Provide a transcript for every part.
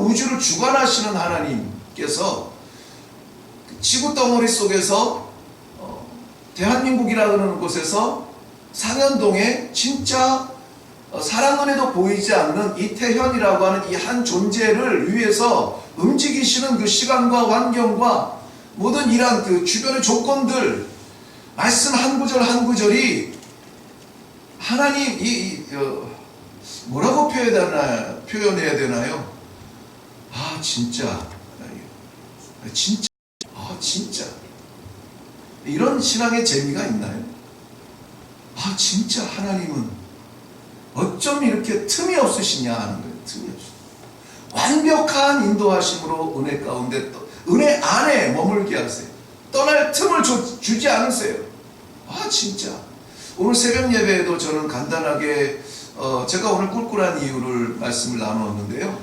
우주를 주관하시는 하나님께서 지구 덩어리 속에서 대한민국이라는 곳에서 상현동에 진짜 사람 눈에도 보이지 않는 이태현이라고 하는 이 한 존재를 위해서 움직이시는 그 시간과 환경과 모든 이러한 그 주변의 조건들, 말씀 한 구절 한 구절이 하나님 뭐라고 표현해야 되나요? 진짜 이런 신앙의 재미가 있나요? 진짜 하나님은 어쩜 이렇게 틈이 없으시냐 하는 거예요. 틈이 없으시냐. 완벽한 인도하심으로 은혜 가운데 또 은혜 안에 머물게 하세요. 떠날 틈을 주지 않으세요. 진짜 오늘 새벽 예배에도 저는 간단하게 제가 오늘 꿀꿀한 이유를 말씀을 나누었는데요.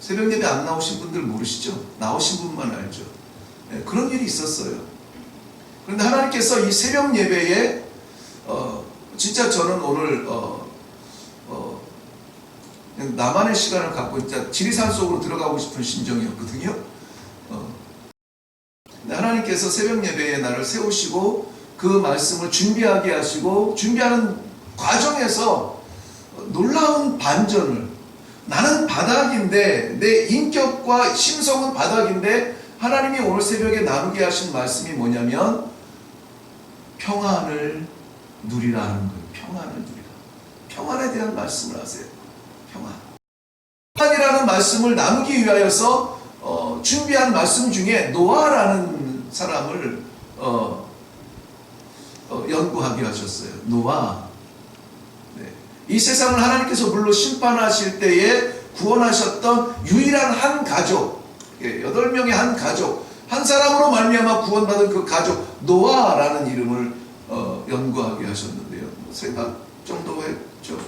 새벽 예배 안 나오신 분들 모르시죠? 나오신 분만 알죠. 그런 일이 있었어요. 그런데 하나님께서 이 새벽 예배에 진짜 저는 오늘 그냥 나만의 시간을 갖고 진짜 지리산 속으로 들어가고 싶은 심정이었거든요. 하나님께서 새벽 예배에 나를 세우시고 그 말씀을 준비하게 하시고 준비하는 과정에서 놀라운 반전을, 나는 바닥인데 내 인격과 심성은 바닥인데 하나님이 오늘 새벽에 나누게 하신 말씀이 뭐냐면 평안을 누리라는 거예요. 평안을 누리라. 평안에 대한 말씀을 하세요. 평안이라는 말씀을 나누기 위하여서 준비한 말씀 중에 노아라는 사람을 연구하게 하셨어요. 노아. 이 세상을 하나님께서 물로 심판하실 때에 구원하셨던 유일한 한 가족, 8명의 한 가족, 한 사람으로 말미암아 구원받은 그 가족 노아라는 이름을 연구하게 하셨는데요. 생각 정도 했죠.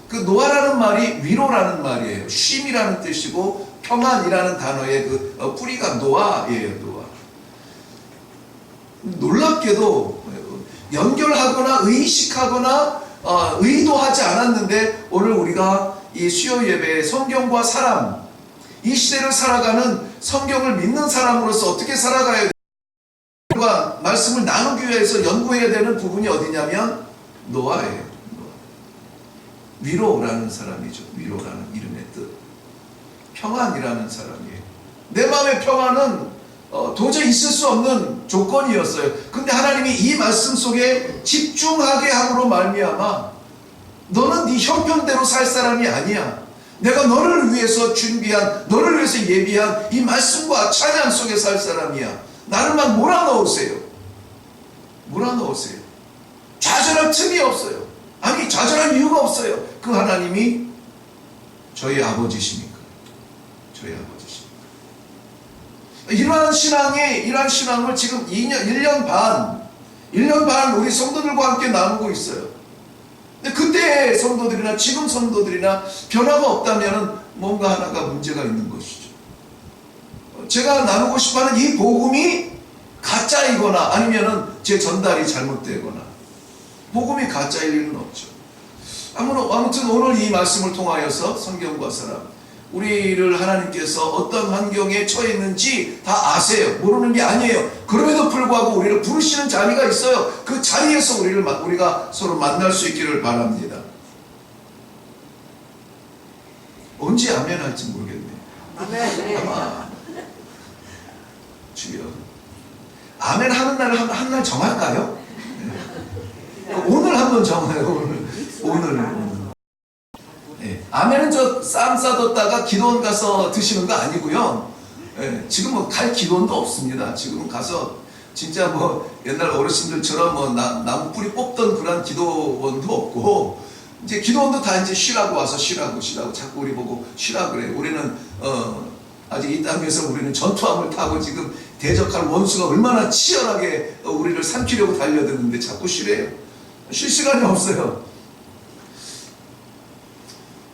그 노아라는 말이 위로라는 말이에요. 쉼이라는 뜻이고 평안이라는 단어의 그 뿌리가 노아예요. 노아. 놀랍게도 연결하거나 의식하거나 의도하지 않았는데 오늘 우리가 이 수요 예배에 성경과 사람, 이 시대를 살아가는 성경을 믿는 사람으로서 어떻게 살아가야 되는가 말씀을 나누기 위해서 연구해야 되는 부분이 어디냐면 노아예요. 위로라는 사람이죠. 위로라는 이름의 뜻. 평안이라는 사람이에요. 내 마음의 평안은 도저히 있을 수 없는 조건이었어요. 근데 하나님이 이 말씀 속에 집중하게 함으로 말미암아 너는 네 형편대로 살 사람이 아니야. 내가 너를 위해서 준비한, 너를 위해서 예비한 이 말씀과 찬양 속에 살 사람이야. 나를만 몰아넣으세요. 몰아넣으세요. 좌절할 틈이 없어요. 아니, 좌절할 이유가 없어요. 그 하나님이 저희 아버지십니까? 저희 아버지십니까? 이러한 신앙을 지금 1년 반 우리 성도들과 함께 나누고 있어요. 근데 그때의 성도들이나 지금 성도들이나 변화가 없다면 뭔가 하나가 문제가 있는 것이죠. 제가 나누고 싶어하는 이 복음이 가짜이거나 아니면 제 전달이 잘못되거나 복음이 가짜일 일은 없죠. 아무튼 오늘 이 말씀을 통하여서 성경과 사람, 우리를 하나님께서 어떤 환경에 처해 있는지 다 아세요. 모르는 게 아니에요. 그럼에도 불구하고 우리를 부르시는 자리가 있어요. 그 자리에서 우리가 서로 만날 수 있기를 바랍니다. 언제 아멘 할지 모르겠네요. 아멘. 아마 주여 아멘 하는 날을 한 날 정할까요? 네. 오늘 한번 정해요. 오늘. 네. 아멘은 저 쌈 싸뒀다가 기도원 가서 드시는 거 아니고요. 네. 지금은 갈 기도원도 없습니다. 지금은 가서 진짜 뭐 옛날 어르신들처럼 뭐 나무 뿌리 뽑던 그런 기도원도 없고, 이제 기도원도 다 이제 쉬라고 와서 쉬라고 자꾸 우리 보고 쉬라 그래. 우리는 아직 이 땅에서 우리는 전투함을 타고 지금 대적할 원수가 얼마나 치열하게 우리를 삼키려고 달려드는데 자꾸 쉬래요. 쉴 시간이 없어요.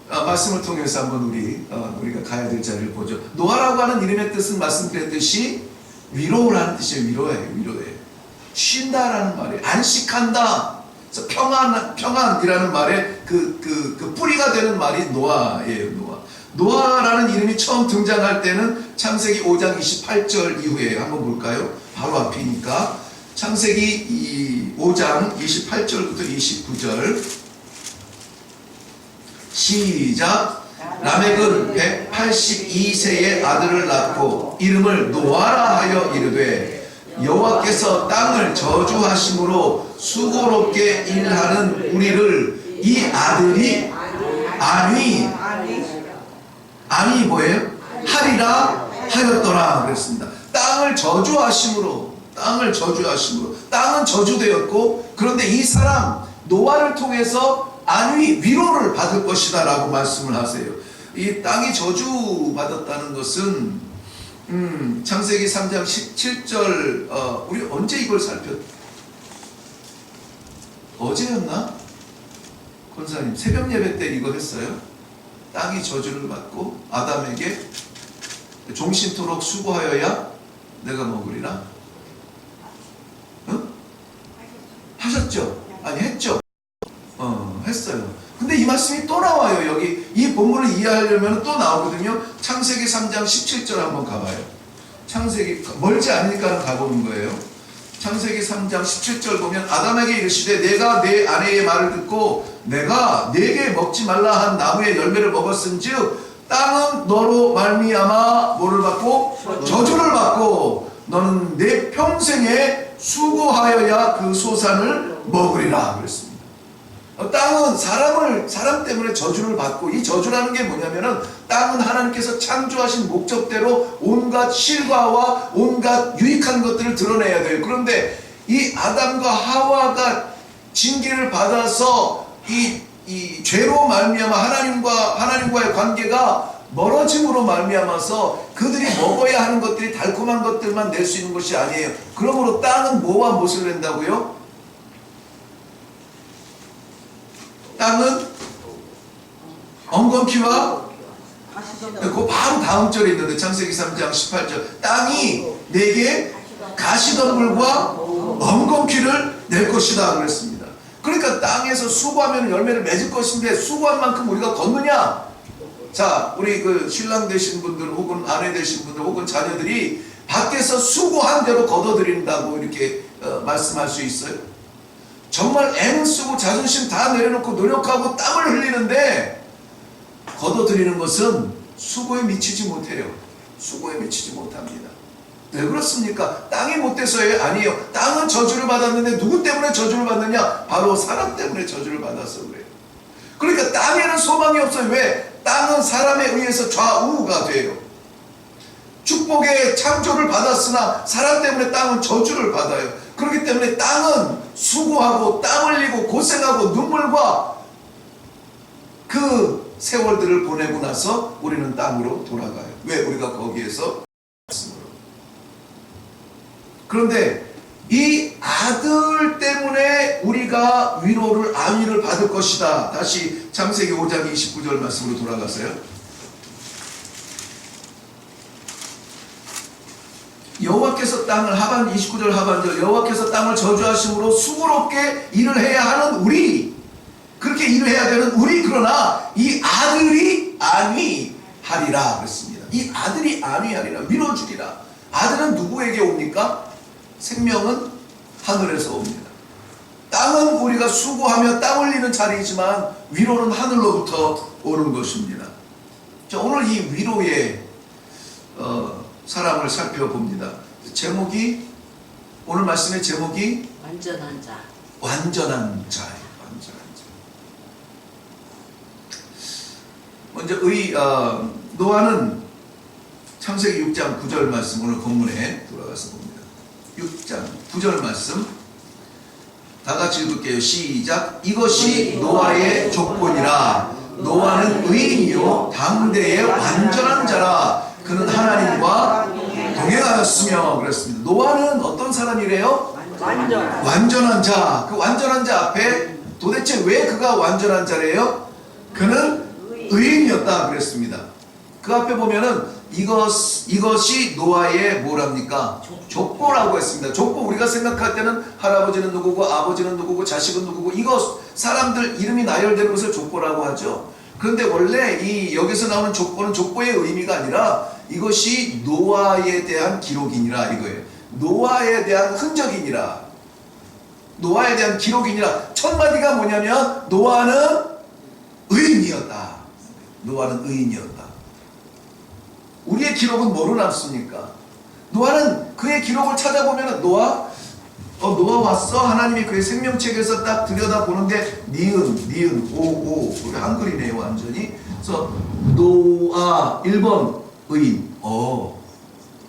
말씀을 통해서 한번 우리가 가야 될 자리를 보죠. 노아라고 하는 이름의 뜻은 말씀드렸듯이 위로라는 뜻이에요. 위로예요. 쉰다라는 말이에요. 안식한다. 그래서 평안이라는 말에 그 뿌리가 되는 말이 노아예요. 노아라는 이름이 처음 등장할 때는 창세기 5장 28절 이후에 한번 볼까요? 바로 앞이니까 창세기 5장 28절부터 29절 시작. 라멕은 182세의 아들을 낳고 이름을 노아라 하여 이르되 여호와께서 땅을 저주하심으로 수고롭게 일하는 우리를 이 아들이 아니 뭐예요? 하리라 하였더라 그랬습니다. 땅은 저주하심으로 땅은 저주되었고, 그런데 이 사람 노아를 통해서 안위 위로를 받을 것이다 라고 말씀을 하세요. 이 땅이 저주받았다는 것은 창세기 3장 17절 우리 언제 이걸 어제였나? 권사님 새벽 예배 때 이거 했어요. 땅이 저주를 받고 아담에게 종신토록 수고하여야 내가 먹으리라. 응? 하셨죠? 아니 했죠? 했어요. 근데 이 말씀이 또 나와요. 여기 이 본문을 이해하려면 또 나오거든요. 창세기 3장 17절 한번 가봐요. 창세기 멀지 않으니까 가보는 거예요. 창세기 3장 17절 보면 아담에게 이르시되 내가 내 아내의 말을 듣고 내가 네게 먹지 말라 한 나무의 열매를 먹었은즉 땅은 너로 말미암아 뭐를 받고? 저주를 받고 너는 내 평생에 수고하여야 그 소산을 먹으리라 그랬습니다. 땅은 사람 때문에 저주를 받고, 이 저주라는 게 뭐냐면은 땅은 하나님께서 창조하신 목적대로 온갖 실과와 온갖 유익한 것들을 드러내야 돼요. 그런데 이 아담과 하와가 징계를 받아서 이 죄로 말미암아 하나님과의 관계가 멀어짐으로 말미암아서 그들이 먹어야 하는 것들이 달콤한 것들만 낼 수 있는 것이 아니에요. 그러므로 땅은 뭐와 무엇을 낸다고요? 땅은 엉겅퀴와 그 바로 다음 절에 있는데 창세기 3장 18절 땅이 내게 가시덤불과 엉겅퀴를 낼 것이다 그랬습니다. 그러니까 땅에서 수고하면 열매를 맺을 것인데 수고한 만큼 우리가 걷느냐? 자, 우리 그 신랑 되신 분들 혹은 아내 되신 분들 혹은 자녀들이 밖에서 수고한 대로 거둬들인다고 이렇게 말씀할 수 있어요? 정말 애는 쓰고 자존심 다 내려놓고 노력하고 땀을 흘리는데 거둬들이는 것은 수고에 미치지 못해요. 수고에 미치지 못합니다. 왜 그렇습니까? 땅이 못돼서예요? 아니에요. 땅은 저주를 받았는데 누구 때문에 저주를 받느냐? 바로 사람 때문에 저주를 받아서 그래요. 그러니까 땅에는 소망이 없어요. 왜? 땅은 사람에 의해서 좌우가 돼요. 축복의 창조를 받았으나 사람 때문에 땅은 저주를 받아요. 그렇기 때문에 땅은 수고하고 땀 흘리고 고생하고 눈물과 그 세월들을 보내고 나서 우리는 땅으로 돌아가요. 왜? 우리가 거기에서 그런데 이 아들 때문에 우리가 안위를 받을 것이다. 다시 창세기 5장 29절 말씀으로 돌아가세요. 여호와께서 땅을 29절 하반절 여호와께서 땅을 저주하심으로 수고롭게 일을 해야 하는 우리, 그렇게 일을 해야 되는 우리, 그러나 이 아들이 안위하리라 그랬습니다. 이 아들이 안위하리라, 밀어주리라. 아들은 누구에게 옵니까? 생명은 하늘에서 옵니다. 땅은 우리가 수고하며 땀 흘리는 자리이지만 위로는 하늘로부터 오는 것입니다. 자, 오늘 이 위로의 사람을 살펴봅니다. 오늘 말씀의 제목이 완전한 자. 완전한 자예요. 먼저 노아는 창세기 6장 9절 말씀, 오늘 본문에 돌아가서 봅니다. 6장 9절 말씀 다 같이 읽을게요. 시작. 이것이 노아의 조건이라. 노아는 의인이요 당대의 완전한 자라. 그는 하나님과 동행하였으며 그랬습니다. 노아는 어떤 사람이래요? 완전한 자. 그 완전한 자 앞에 도대체 왜 그가 완전한 자래요? 그는 의인이었다 그랬습니다. 그 앞에 보면은 이것이 노아의 뭐랍니까? 족보라고 했습니다. 족보, 우리가 생각할 때는 할아버지는 누구고 아버지는 누구고 자식은 누구고 이거 사람들 이름이 나열되는 것을 족보라고 하죠. 그런데 원래 이 여기서 나오는 족보는 족보의 의미가 아니라 이것이 노아에 대한 기록이니라 이거예요. 노아에 대한 흔적이니라. 노아에 대한 기록이니라. 첫 마디가 뭐냐면 노아는 의인이었다. 노아는 의인이었다. 우리의 기록은 뭐로 남습니까? 노아는 그의 기록을 찾아보면 노아 왔어? 하나님이 그의 생명책에서 딱 들여다보는데 니은 오 우리 한글이네요 완전히. 그래서 노아 1번 의인.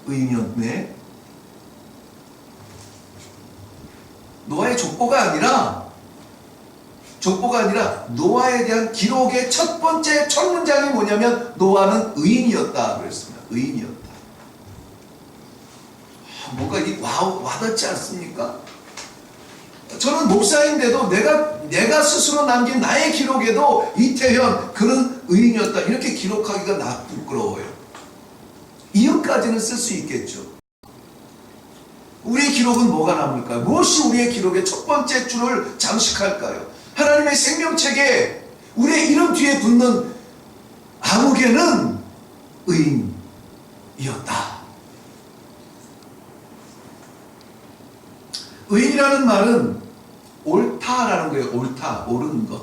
의인이었네. 노아의 족보가 아니라 노아에 대한 기록의 첫 번째 첫 문장이 뭐냐면 노아는 의인이었다 그랬습니다. 의인이었다. 뭔가 와닿지 않습니까? 저는 목사인데도 내가 스스로 남긴 나의 기록에도 이태현 그는 의인이었다 이렇게 기록하기가 부끄러워요. 이음까지는 쓸 수 있겠죠. 우리의 기록은 뭐가 남을까요? 무엇이 우리의 기록의 첫 번째 줄을 장식할까요? 하나님의 생명책에 우리의 이름 뒤에 붙는 아무개는 의인이었다. 의인이라는 말은 옳다라는 거예요. 옳다, 옳은 것.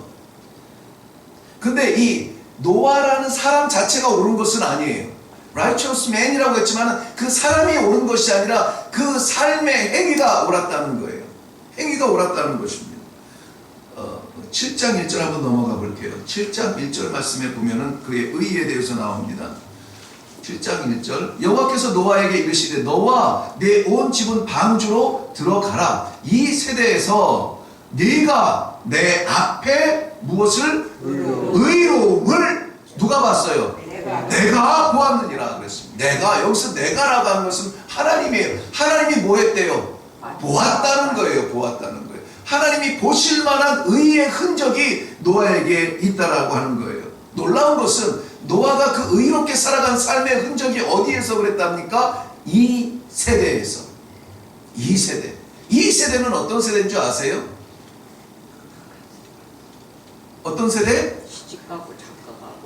근데 이 노아라는 사람 자체가 옳은 것은 아니에요. righteous man이라고 했지만 그 사람이 옳은 것이 아니라 그 삶의 행위가 옳았다는 거예요. 행위가 옳았다는 것입니다. 7장 1절 한번 넘어가 볼게요. 7장 1절 말씀에 보면은 그의 의에 대해서 나옵니다. 7장 1절 여호와께서 노아에게 이르시되 너와 내 온 집은 방주로 들어가라. 이 세대에서 네가 내 앞에 무엇을? 의로움을 누가 봤어요? 내가 보았느니라 그랬습니다. 여기서 내가라고 하는 것은 하나님이에요. 하나님이 뭐 했대요? 보았다는 거예요. 보았다는 거예요. 하나님이 보실 만한 의의 흔적이 노아에게 있다라고 하는 거예요. 놀라운 것은 노아가 그 의롭게 살아간 삶의 흔적이 어디에서 그랬답니까? 이 세대에서. 이 세대는 어떤 세대인 줄 아세요? 어떤 세대?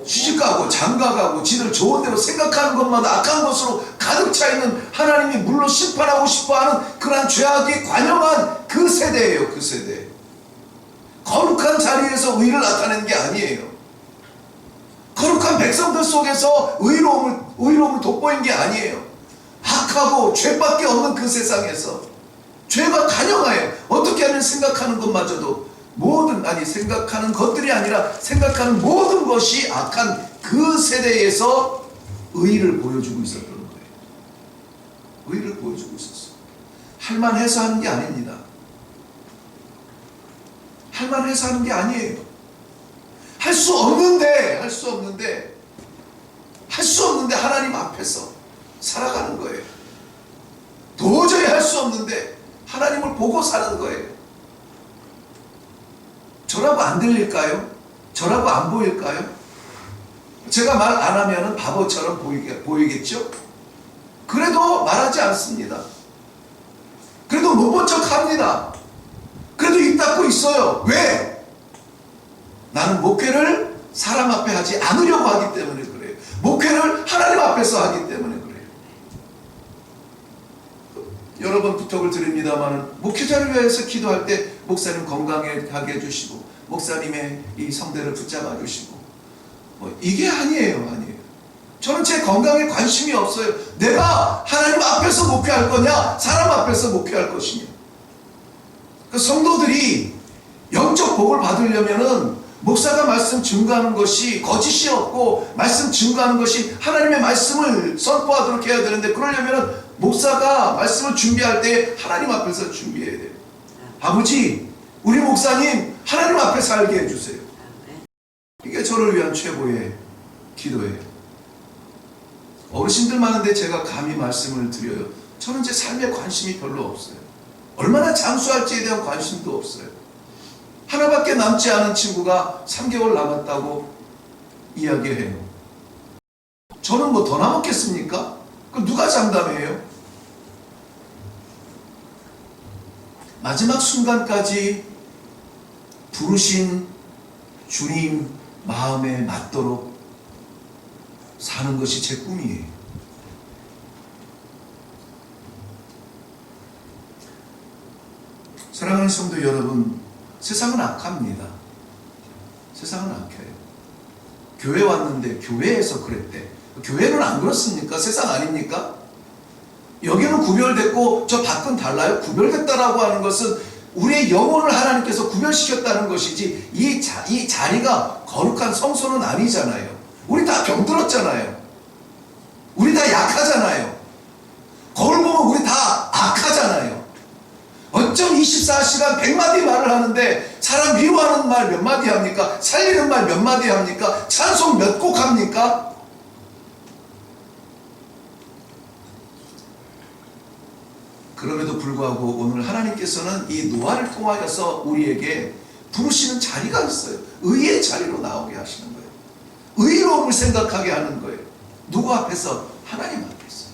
시집가고 장가가고 지들 좋은 대로 생각하는 것마다 악한 것으로 가득 차 있는 하나님이 물론 심판하고 싶어하는 그러한 죄악이 관영한 그 세대예요. 그 세대. 거룩한 자리에서 의를 나타내는 게 아니에요. 거룩한 백성들 속에서 의로움을 돋보인 게 아니에요. 악하고 죄밖에 없는 그 세상에서 죄가 관영하여 어떻게 하면 생각하는 것마저도 생각하는 것들이 아니라 생각하는 모든 것이 악한 그 세대에서 의를 보여주고 있었던 거예요. 의를 보여주고 있었어요. 할만해서 하는 게 아닙니다. 할만해서 하는 게 아니에요. 할 수 없는데 하나님 앞에서 살아가는 거예요. 도저히 할 수 없는데 하나님을 보고 사는 거예요. 저라고 안 들릴까요? 저라고 안 보일까요? 제가 말 안 하면 바보처럼 보이겠죠? 그래도 말하지 않습니다. 그래도 못 본 척 합니다. 그래도 입 닫고 있어요. 왜? 나는 목회를 사람 앞에 하지 않으려고 하기 때문에 그래요. 목회를 하나님 앞에서 하기 때문에 그래요. 여러 번 부탁을 드립니다만 목회자를 위해서 기도할 때 목사님 건강하게 해주시고 목사님의 이 성대를 붙잡아 주시고 이게 아니에요. 저는 제 건강에 관심이 없어요. 내가 하나님 앞에서 목회할 거냐 사람 앞에서 목회할 것이냐. 그 성도들이 영적 복을 받으려면은 목사가 말씀 증거하는 것이 거짓이 없고 말씀 증거하는 것이 하나님의 말씀을 선포하도록 해야 되는데 그러려면은 목사가 말씀을 준비할 때 하나님 앞에서 준비해야 돼요. 아버지 우리 목사님 하나님 앞에 살게 해주세요. 이게 저를 위한 최고의 기도예요. 어르신들 많은데 제가 감히 말씀을 드려요. 저는 제 삶에 관심이 별로 없어요. 얼마나 장수할지에 대한 관심도 없어요. 하나밖에 남지 않은 친구가 3개월 남았다고 이야기해요. 저는 뭐 더 남았겠습니까? 그럼 누가 장담해요? 마지막 순간까지 부르신 주님 마음에 맞도록 사는 것이 제 꿈이에요. 사랑하는 성도 여러분, 세상은 악합니다. 세상은 악해요. 교회 왔는데 교회에서 그랬대. 교회는 안 그렇습니까? 세상 아닙니까? 여기는 구별됐고 저 밖은 달라요. 구별됐다라고 하는 것은 우리의 영혼을 하나님께서 구별시켰다는 것이지 이 자리가 거룩한 성소는 아니잖아요. 우리 다 병들었잖아요. 우리 다 약하잖아요. 거울 보면 우리 다 악하잖아요. 어쩜 24시간 100마디 말을 하는데 사람 위로하는 말 몇 마디 합니까? 살리는 말 몇 마디 합니까? 찬송 몇 곡 합니까? 그럼에도 불구하고 오늘 하나님께서는 이 노아를 통하여서 우리에게 부르시는 자리가 있어요. 의의 자리로 나오게 하시는 거예요. 의로움을 생각하게 하는 거예요. 누구 앞에서? 하나님 앞에서.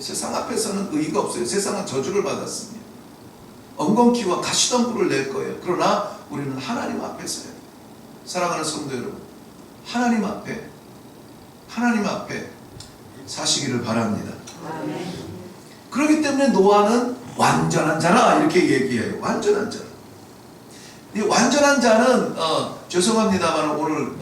세상 앞에서는 의의가 없어요. 세상은 저주를 받았습니다. 엉겅퀴와 가시덤불을 낼 거예요. 그러나 우리는 하나님 앞에서요. 사랑하는 성도 여러분, 하나님 앞에 사시기를 바랍니다. 아멘. 그렇기 때문에 노아는 완전한 자라 이렇게 얘기해요. 완전한 자. 이 완전한 자는 죄송합니다만 오늘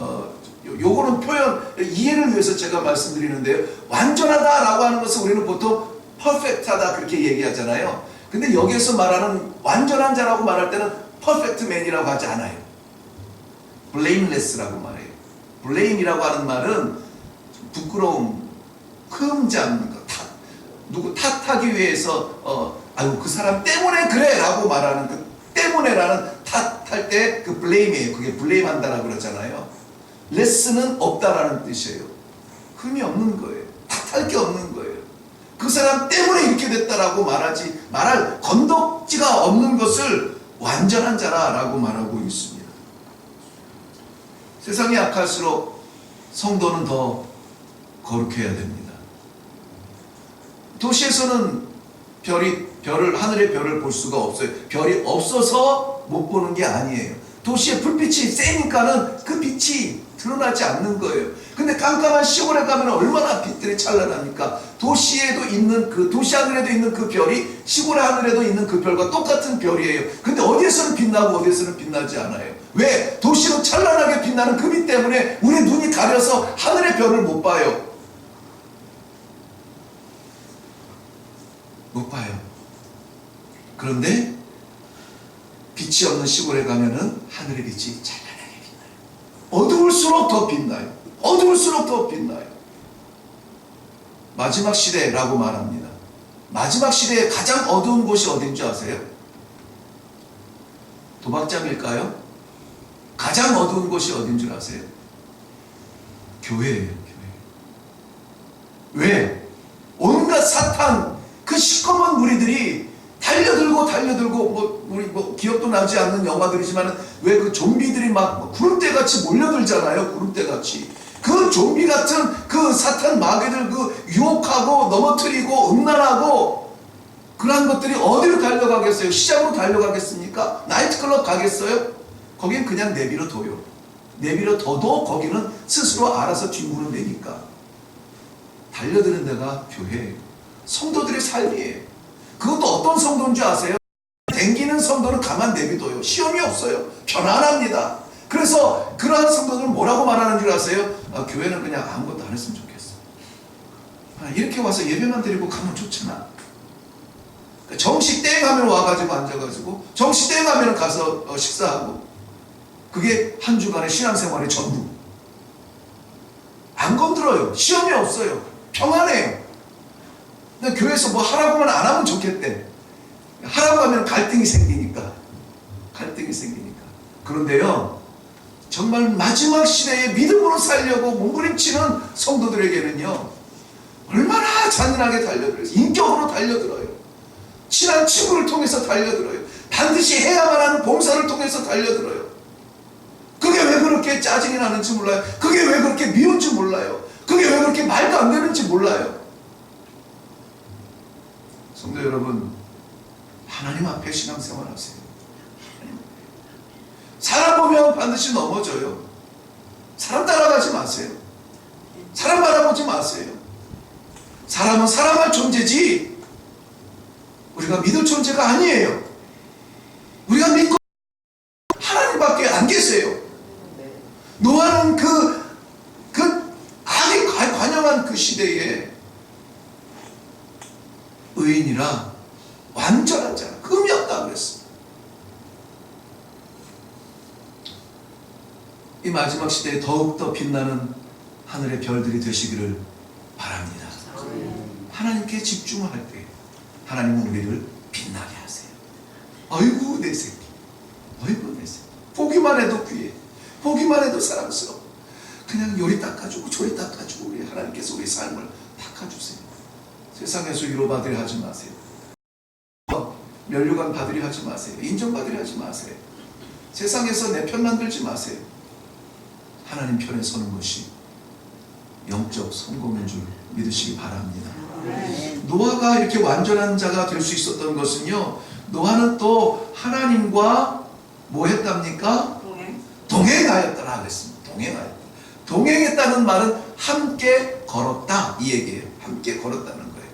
요거는 표현 이해를 위해서 제가 말씀드리는데요. 완전하다라고 하는 것은 우리는 보통 퍼펙트하다 그렇게 얘기하잖아요. 근데 여기에서 말하는 완전한 자라고 말할 때는 퍼펙트 맨이라고 하지 않아요. blameless라고 말해요. blame이라고 하는 말은 부끄러움, 흠잡는 것, 누구 탓하기 위해서 아유 그 사람 때문에 그래 라고 말하는 그 때문에라는 탓할 때 그 blame이에요. 그게 blame 한다라고 그러잖아요. less는 없다라는 뜻이에요. 흠이 없는 거예요. 탓할 게 없는 거예요. 그 사람 때문에 이렇게 됐다라고 말할 건덕지가 없는 것을 완전한 자라라고 말하고 있습니다. 세상이 악할수록 성도는 더 거룩해야 됩니다. 도시에서는 하늘의 별을 볼 수가 없어요. 별이 없어서 못 보는 게 아니에요. 도시의 불빛이 세니까는 그 빛이 드러나지 않는 거예요. 근데 깜깜한 시골에 가면 얼마나 빛들이 찬란합니까? 도시에도 있는 도시 하늘에도 있는 그 별이 시골의 하늘에도 있는 그 별과 똑같은 별이에요. 근데 어디에서는 빛나고 어디에서는 빛나지 않아요. 왜? 도시로 찬란하게 빛나는 그 빛 때문에 우리 눈이 가려서 하늘의 별을 못 봐요. 못 봐요. 그런데 빛이 없는 시골에 가면은 하늘의 빛이 찬란하게 빛나요. 어두울수록 더 빛나요. 어두울수록 더 빛나요. 마지막 시대라고 말합니다. 마지막 시대에 가장 어두운 곳이 어딘지 아세요? 도박장일까요? 가장 어두운 곳이 어딘 줄 아세요? 교회예요. 교회. 왜? 온갖 사탄 그 시커먼 무리들이 달려들고 우리 기억도 나지 않는 영화들이지만 왜 그 좀비들이 막 구름대같이 몰려들잖아요. 구름대같이 그 좀비 같은 그 사탄 마귀들 그 유혹하고 넘어뜨리고 음란하고 그러한 것들이 어디로 달려가겠어요? 시장으로 달려가겠습니까? 나이트클럽 가겠어요? 거긴 그냥 내비로 둬요. 내비로 둬도 거기는 스스로 알아서 뒷문을 내니까. 달려드는 데가 교회예요. 성도들의 삶이에요. 그것도 어떤 성도인 줄 아세요? 댕기는 성도는 가만 내비둬요. 시험이 없어요. 편안합니다. 그래서 그러한 성도들은 뭐라고 말하는 줄 아세요? 교회는 그냥 아무것도 안 했으면 좋겠어. 이렇게 와서 예배만 드리고 가면 좋잖아. 정시 땡 하면 와가지고 앉아가지고 정시 땡 하면 가서 식사하고 그게 한 주간의 신앙생활의 전부. 안 건드려요. 시험이 없어요. 평안해요. 근데 교회에서 뭐 하라고 하면 안 하면 좋겠대. 하라고 하면 갈등이 생기니까. 그런데요, 정말 마지막 시대에 믿음으로 살려고 몸부림치는 성도들에게는요, 얼마나 잔인하게 달려들어요. 인격으로 달려들어요. 친한 친구를 통해서 달려들어요. 반드시 해야만 하는 봉사를 통해서 달려들어요. 그게 왜 그렇게 짜증이 나는지 몰라요. 그게 왜 그렇게 미운지 몰라요. 그게 왜 그렇게 말도 안 되는지 몰라요. 성도 여러분, 하나님 앞에 신앙생활 하세요. 사람 보면 반드시 넘어져요. 사람 따라가지 마세요. 사람 바라보지 마세요. 사람은 사랑할 존재지 우리가 믿을 존재가 아니에요. 우리가 믿고 하나님밖에 안 계세요. 노아는 그 악에 관영한 그 시대에 의인이라 완전한 자라 흠이 없다 그랬습니다. 이 마지막 시대에 더욱더 빛나는 하늘의 별들이 되시기를 바랍니다. 하나님께 집중을 할 때 하나님은 우리를 빛나게 하세요. 아이고 내 새끼, 아이고 내 새끼, 보기만 해도 귀해, 보기만 해도 사랑스러워. 그냥 요리 닦아주고 조리 닦아주고 우리 하나님께서 우리 삶을 닦아주세요. 세상에서 위로받으려 하지 마세요. 면류관 받으려 하지 마세요. 인정받으려 하지 마세요. 세상에서 내 편만 들지 마세요. 하나님 편에 서는 것이 영적 성공인 줄 믿으시기 바랍니다. 노아가 이렇게 완전한 자가 될 수 있었던 것은요, 노아는 또 하나님과 뭐 했답니까? 동행하였더라 그랬습니다. 동행하였다. 동행했다는 말은 함께 걸었다 이 얘기예요. 함께 걸었다는 거예요.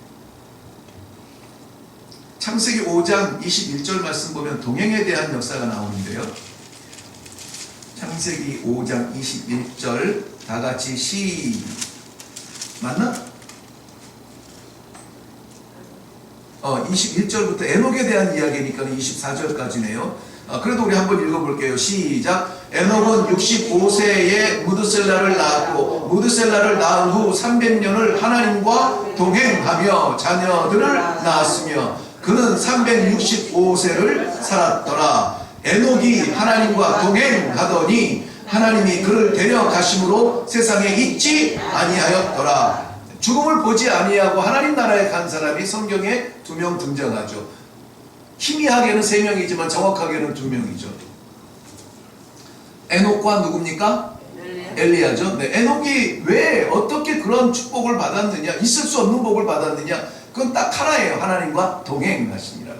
창세기 5장 21절 말씀 보면 동행에 대한 역사가 나오는데요. 창세기 5장 21절 다 같이 맞나? 21절부터 에녹에 대한 이야기니까 24절까지네요. 그래도 우리 한번 읽어볼게요. 시작. 에녹은 65세에 무드셀라를 낳았고 무드셀라를 낳은 후 300년을 하나님과 동행하며 자녀들을 낳았으며 그는 365세를 살았더라. 에녹이 하나님과 동행하더니 하나님이 그를 데려가심으로 세상에 있지 아니하였더라. 죽음을 보지 아니하고 하나님 나라에 간 사람이 성경에 2명 등장하죠. 희미하게는 3명이지만 정확하게는 2명이죠. 에녹과 누굽니까? 엘리야죠. 네, 에녹이 왜 어떻게 그런 축복을 받았느냐, 있을 수 없는 복을 받았느냐, 그건 딱 하나예요. 하나님과 동행하시니라.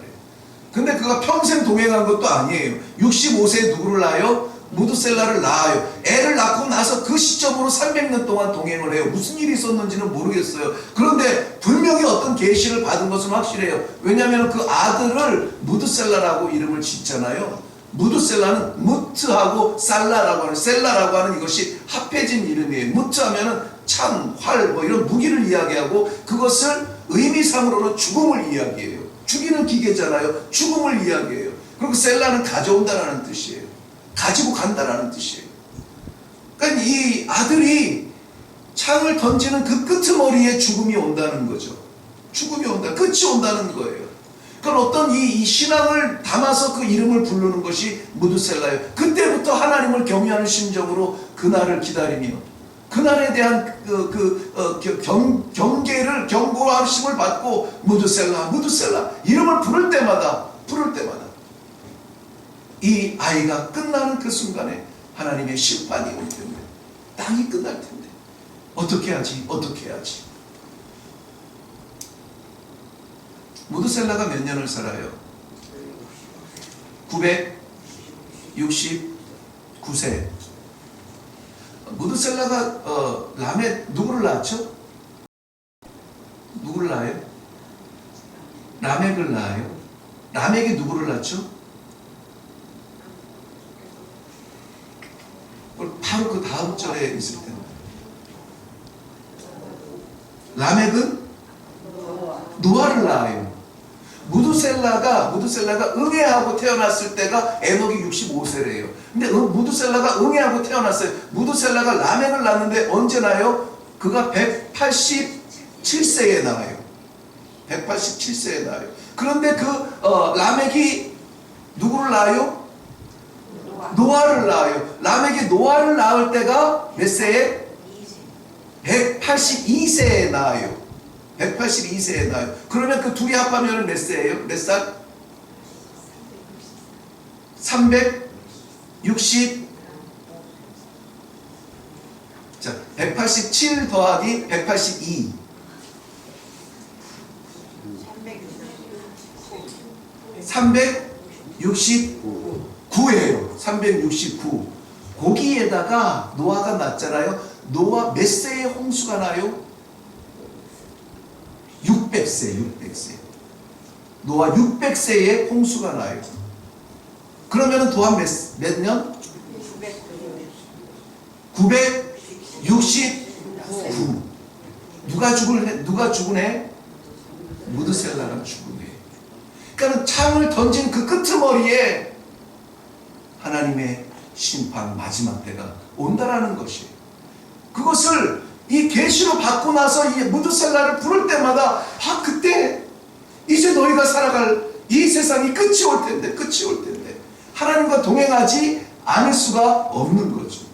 근데 그가 평생 동행한 것도 아니에요. 65세에 누구를 낳아요? 무드셀라를 낳아요. 애를 낳고 나서 그 시점으로 300년 동안 동행을 해요. 무슨 일이 있었는지는 모르겠어요. 그런데 분명히 어떤 계시를 받은 것은 확실해요. 왜냐하면 그 아들을 무드셀라라고 이름을 짓잖아요. 무드셀라는 무트하고 살라라고 하는, 셀라라고 하는 이것이 합해진 이름이에요. 무트 하면은 창, 활, 뭐 이런 무기를 이야기하고 그것을 의미상으로는 죽음을 이야기해요. 죽이는 기계잖아요. 죽음을 이야기해요. 그리고 셀라는 가져온다라는 뜻이에요. 가지고 간다라는 뜻이에요. 그러니까 이 아들이 창을 던지는 그 끄트머리에 죽음이 온다는 거죠. 죽음이 온다. 끝이 온다는 거예요. 그러니까 어떤 이 신앙을 담아서 그 이름을 부르는 것이 무드셀라예요. 그때부터 하나님을 경외하는 심정으로 그날을 기다리며 그날에 대한 경계를 경고하심을 받고 무드셀라 무드셀라 이름을 부를 때마다 이 아이가 끝나는 그 순간에 하나님의 심판이 올 텐데 땅이 끝날 텐데 어떻게 하지? 무드셀라가 몇 년을 살아요? 969세. 무드셀라가 라멕 누구를 낳았죠? 누구를 낳아요? 라멕을 낳아요. 라멕이 누구를 낳죠? 바로 그 다음 절에 있을 텐데. 라멕은 노아를 낳아요. 무드셀라가 응애하고 태어났을 때가 에녹이 65세래요. 근데 무드셀라가 응애하고 태어났어요. 무드셀라가 라멕을 낳는데 언제 나요? 그가 187세에 나와요. 187세에 나와요. 그런데 그 라멕이 누구를 낳아요? 노아를 낳아요. 라멕이 노아를 낳을 때가 몇 세에? 182세에 낳아요. 182세에 나요. 그러면 그 둘이 합하면 몇 세예요? 몇 살? 360. 자, 187 더하기 182. 369예요. 369. 거기에다가 노아가 났잖아요. 노아 몇 세에 홍수가 나요? 600세. 노아 600세에 홍수가 나요. 그러면은 도한 몇 년? 969. 누가 죽은 해? 무드셀라가 죽은 해. 그러니까 창을 던진 그 끄트머리에 하나님의 심판 마지막 때가 온다라는 것이에요. 그것을 이 계시로 받고 나서 이 무드셀라를 부를 때마다 그때 이제 너희가 살아갈 이 세상이 끝이 올 텐데 하나님과 동행하지 않을 수가 없는 거죠.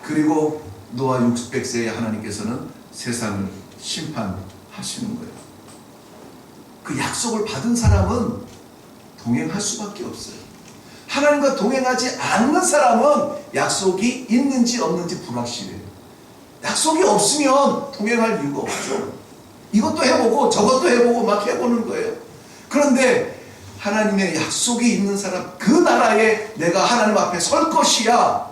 그리고 노아 600세에 하나님께서는 세상을 심판하시는 거예요. 그 약속을 받은 사람은 동행할 수밖에 없어요. 하나님과 동행하지 않는 사람은 약속이 있는지 없는지 불확실해요. 약속이 없으면 동행할 이유가 없죠. 이것도 해보고 저것도 해보고 막 해보는 거예요. 그런데 하나님의 약속이 있는 사람, 그 나라에 내가 하나님 앞에 설 것이야,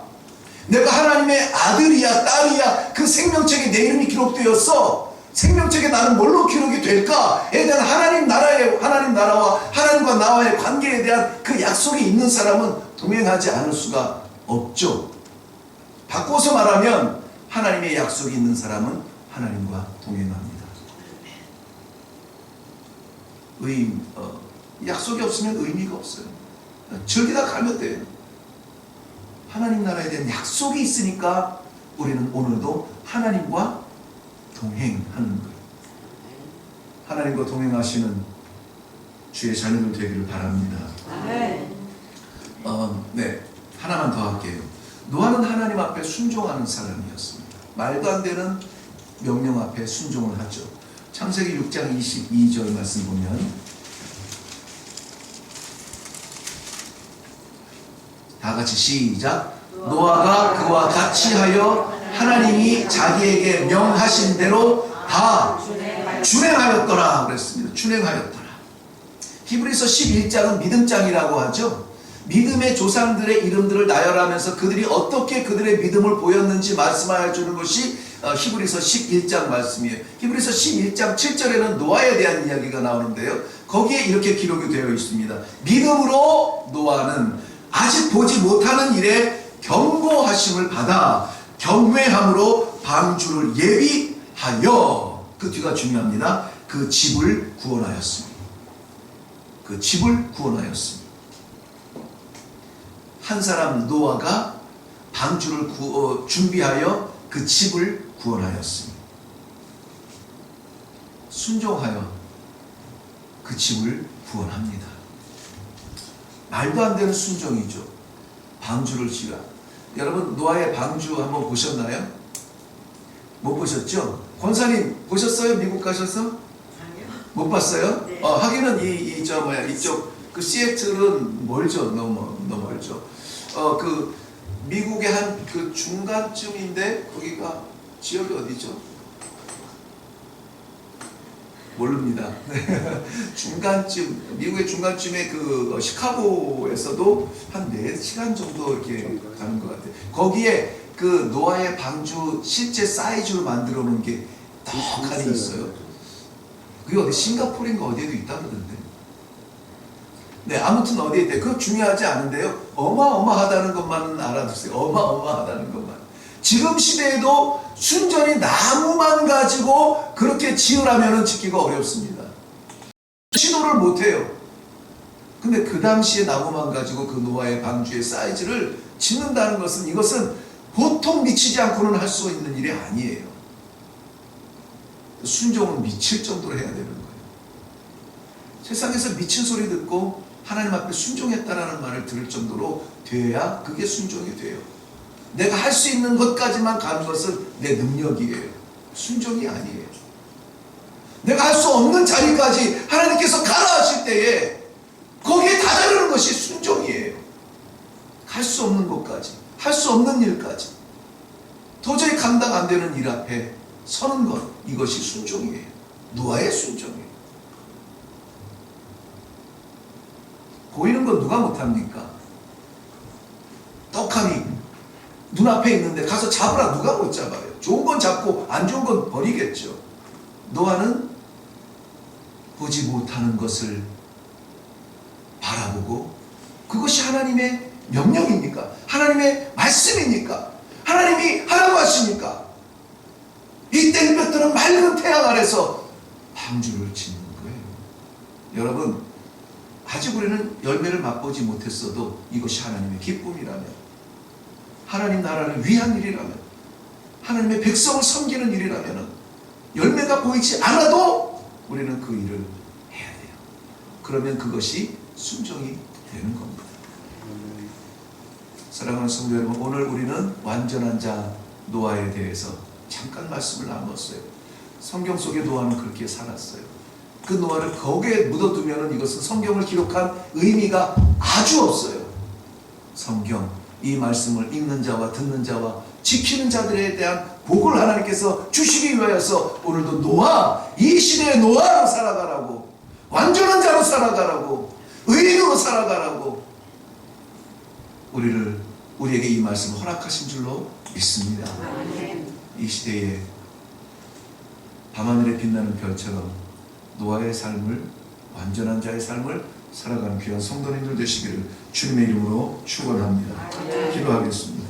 내가 하나님의 아들이야 딸이야, 그 생명책에 내 이름이 기록되었어, 생명책에 나는 뭘로 기록이 될까에 대한 하나님 나라와 하나님과 나와의 관계에 대한 그 약속이 있는 사람은 동행하지 않을 수가 없죠. 바꿔서 말하면 하나님의 약속이 있는 사람은 하나님과 동행합니다. 약속이 없으면 의미가 없어요. 즐기다 가면 돼요. 하나님 나라에 대한 약속이 있으니까 우리는 오늘도 하나님과 동행하는 거예요. 하나님과 동행하시는 주의 자녀들 되기를 바랍니다. 네, 하나만 더 할게요. 노아는 하나님 앞에 순종하는 사람이었습니다. 말도 안 되는 명령 앞에 순종을 하죠. 창세기 6장 22절 말씀 보면 다 같이 시작. 노아가 그와 같이 하여 하나님이 자기에게 명하신 대로 다 준행하였더라 그랬습니다. 준행하였더라. 히브리서 11장은 믿음장이라고 하죠. 믿음의 조상들의 이름들을 나열하면서 그들이 어떻게 그들의 믿음을 보였는지 말씀하여 주는 것이 히브리서 11장 말씀이에요. 히브리서 11장 7절에는 노아에 대한 이야기가 나오는데요. 거기에 이렇게 기록이 되어 있습니다. 믿음으로 노아는 아직 보지 못하는 일에 경고하심을 받아 경외함으로 방주를 예비하여, 그 뒤가 중요합니다. 그 집을 구원하였습니다. 그 집을 구원하였습니다. 한 사람 노아가 방주를 준비하여 그 집을 구원하였습니다. 순종하여 그 집을 구원합니다. 말도 안 되는 순종이죠. 방주를 지으라. 여러분 노아의 방주 한번 보셨나요? 못 보셨죠? 권사님 보셨어요? 미국 가셔서? 아니요. 못 봤어요? 네. 하기는 이쪽 그 시애틀은 멀죠. 너무 멀죠. 그 미국의 한 그 중간쯤인데 거기가 지역이 어디죠? 모릅니다. 중간쯤, 미국의 중간쯤에 그 시카고에서도 한 4시간 정도 이렇게 가는 것 같아요. 거기에 그 노아의 방주 실제 사이즈로 만들어 놓은 게 떡하니 있어요. 그게 어디 싱가포르인가 어디에도 있다 그러던데. 네, 아무튼 어디에 있대. 그거 중요하지 않은데요. 어마어마하다는 것만은 알아두세요. 어마어마하다는 것만. 지금 시대에도 순전히 나무만 가지고 그렇게 지으라면 짓기가 어렵습니다. 시도를 못해요. 근데 그 당시에 나무만 가지고 그 노아의 방주의 사이즈를 짓는다는 것은, 이것은 보통 미치지 않고는 할 수 있는 일이 아니에요. 순종은 미칠 정도로 해야 되는 거예요. 세상에서 미친 소리 듣고 하나님 앞에 순종했다라는 말을 들을 정도로 돼야 그게 순종이 돼요. 내가 할 수 있는 것까지만 가는 것은 내 능력이에요. 순종이 아니에요. 내가 할 수 없는 자리까지 하나님께서 가라 하실 때에 거기에 다다르는 것이 순종이에요. 갈 수 없는 것까지, 할 수 없는 일까지, 도저히 감당 안 되는 일 앞에 서는 것, 이것이 순종이에요. 노아의 순종이에요. 보이는 건 누가 못합니까? 떡하니 눈앞에 있는데 가서 잡으라. 누가 못 잡아요? 좋은 건 잡고 안 좋은 건 버리겠죠. 노아는 보지 못하는 것을 바라보고, 그것이 하나님의 명령입니까? 하나님의 말씀입니까? 하나님이 하라고 하시니까 이 땡볕들은 맑은 태양 아래서 방주를 짓는 거예요. 여러분, 아직 우리는 열매를 맛보지 못했어도 이것이 하나님의 기쁨이라면, 하나님 나라를 위한 일이라면, 하나님의 백성을 섬기는 일이라면 열매가 보이지 않아도 우리는 그 일을 해야 돼요. 그러면 그것이 순종이 되는 겁니다. 사랑하는 성도 여러분, 오늘 우리는 완전한 자 노아에 대해서 잠깐 말씀을 나눴어요. 성경 속의 노아는 그렇게 살았어요. 그 노아를 거기에 묻어두면 이것은 성경을 기록한 의미가 아주 없어요. 성경, 이 말씀을 읽는 자와 듣는 자와 지키는 자들에 대한 복을 하나님께서 주시기 위하여서 오늘도 노아, 이 시대의 노아로 살아가라고, 완전한 자로 살아가라고, 의인으로 살아가라고 우리에게 이 말씀을 허락하신 줄로 믿습니다. 이 시대에 밤하늘에 빛나는 별처럼 노아의 삶을, 완전한 자의 삶을 살아가는 귀한 성도님들 되시기를 주님의 이름으로 축원합니다. 기도하겠습니다.